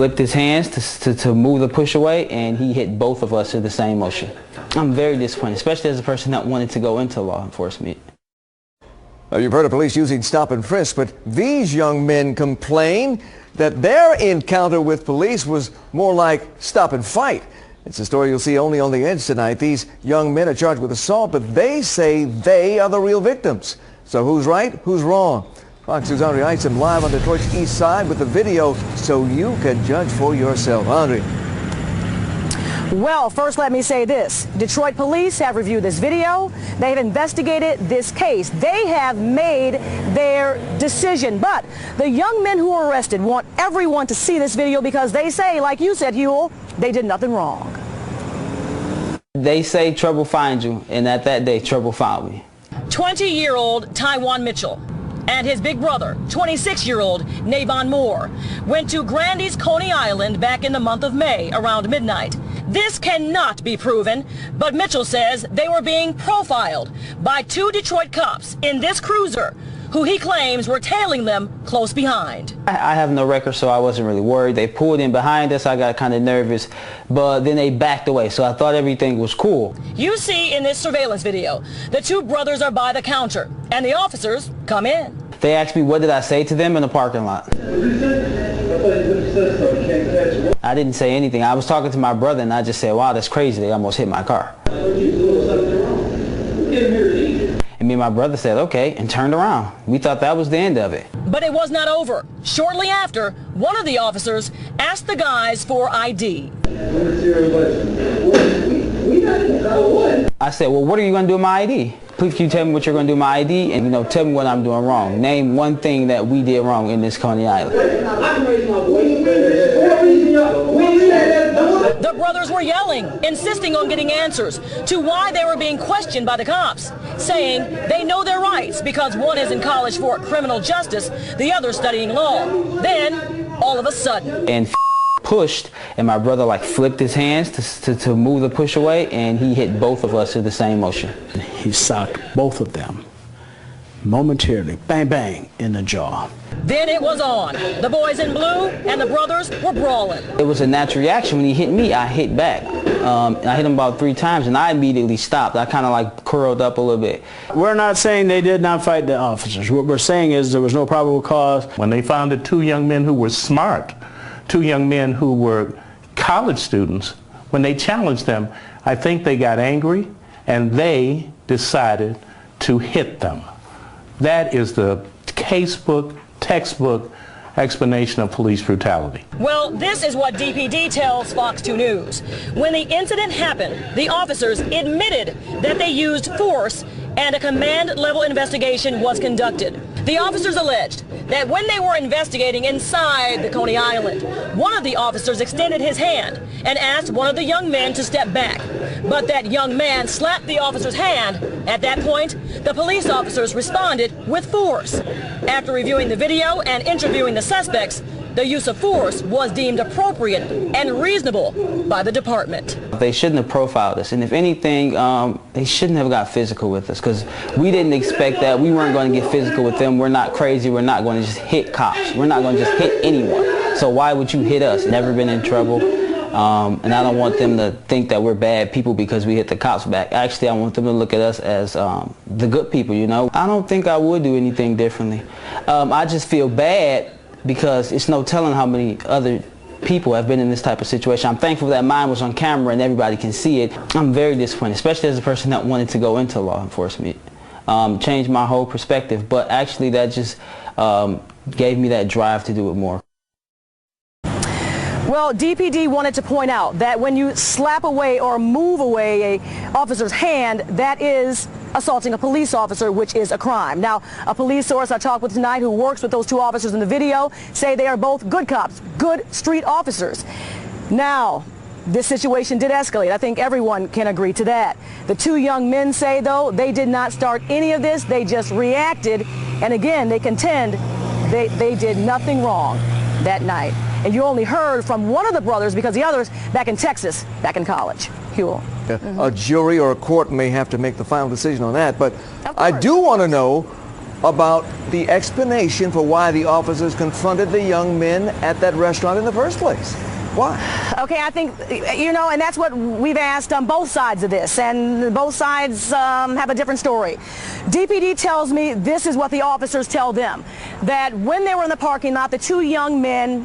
flipped his hands to move the push away, and he hit both of us in the same motion. I'm very disappointed, especially as a person that wanted to go into law enforcement. Now, you've heard of police using stop and frisk, but these young men complain that their encounter with police was more like stop and fight. It's a story you'll see only on The Edge tonight. These young men are charged with assault, but they say they are the real victims. So who's right? Who's wrong? Fox News' Andre Isom live on Detroit's east side with the video so you can judge for yourself. Andre. Well, first let me say this. Detroit police have reviewed this video. They have investigated this case. They have made their decision. But the young men who were arrested want everyone to see this video because they say, like you said, Huel, they did nothing wrong. They say trouble finds you, and at that day, trouble found me. 20-year-old Tywan Mitchell and his big brother, 26-year-old Navon Moore, went to Grandy's Coney Island back in the month of May around midnight. This cannot be proven, but Mitchell says they were being profiled by two Detroit cops in this cruiser who he claims were tailing them close behind. I have no record, so I wasn't really worried. They pulled in behind us. I got kind of nervous, but then they backed away, so I thought everything was cool. You see in this surveillance video, the two brothers are by the counter, and the officers come in. They asked me what did I say to them in the parking lot. I didn't say anything. I was talking to my brother, and I just said, wow, that's crazy. They almost hit my car. And me and my brother said, okay, and turned around. We thought that was the end of it. But it was not over. Shortly after, one of the officers asked the guys for ID. I said, well, what are you going to do with my ID? Please, can you tell me what you're going to do with my ID? And, tell me what I'm doing wrong. Name one thing that we did wrong in this Coney Island. The brothers were yelling, insisting on getting answers to why they were being questioned by the cops, saying they know their rights because one is in college for criminal justice, the other studying law. Then, all of a sudden, and pushed, and my brother flipped his hands to move the push away, and he hit both of us in the same motion. He socked both of them momentarily, bang bang, in the jaw. Then it was on. The boys in blue and the brothers were brawling. It was a natural reaction. When he hit me, I hit back. I hit him about 3 times, and I immediately stopped. I kind of curled up a little bit. We're not saying they did not fight the officers. What we're saying is there was no probable cause. When they found the two young men who were smart, two young men who were college students, when they challenged them, I think they got angry and they decided to hit them. That is the textbook explanation of police brutality. Well, this is what DPD tells Fox 2 News. When the incident happened, the officers admitted that they used force and a command-level investigation was conducted. The officers alleged that when they were investigating inside the Coney Island, one of the officers extended his hand and asked one of the young men to step back. But that young man slapped the officer's hand. At that point, the police officers responded with force. After reviewing the video and interviewing the suspects, the use of force was deemed appropriate and reasonable by the department. They shouldn't have profiled us, and if anything, they shouldn't have got physical with us, because we didn't expect that. We weren't going to get physical with them. We're not crazy. We're not going to just hit cops. We're not going to just hit anyone. So why would you hit us? Never been in trouble. And I don't want them to think that we're bad people because we hit the cops back. Actually, I want them to look at us as the good people, I don't think I would do anything differently. I just feel bad because it's no telling how many other people have been in this type of situation. I'm thankful that mine was on camera and everybody can see it. I'm very disappointed, especially as a person that wanted to go into law enforcement. Changed my whole perspective, but actually that just gave me that drive to do it more. Well, DPD wanted to point out that when you slap away or move away an officer's hand, that is assaulting a police officer, which is a crime. Now, a police source I talked with tonight who works with those two officers in the video say they are both good cops, good street officers. Now, this situation did escalate. I think everyone can agree to that. The two young men say, though, they did not start any of this. They just reacted. And again, they contend they did nothing wrong that night. And you only heard from one of the brothers because the other's back in Texas, back in college. Huel. A jury or a court may have to make the final decision on that, but I do want to know about the explanation for why the officers confronted the young men at that restaurant in the first place. Why? Okay, I think, and that's what we've asked on both sides of this, and both sides have a different story. DPD tells me this is what the officers tell them, that when they were in the parking lot, the two young men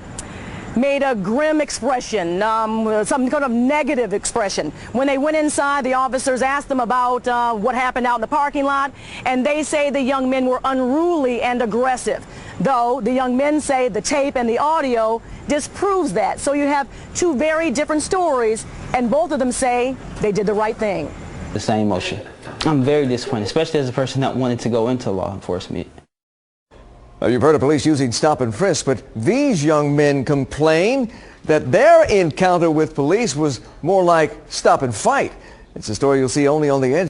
made a grim expression, some kind of negative expression. When they went inside, the officers asked them about what happened out in the parking lot, and they say the young men were unruly and aggressive. Though the young men say the tape and the audio disproves that. So you have two very different stories, and both of them say they did the right thing. The same emotion. I'm very disappointed, especially as a person that wanted to go into law enforcement. You've heard of police using stop and frisk, but these young men complain that their encounter with police was more like stop and fight. It's a story you'll see only on The Edge.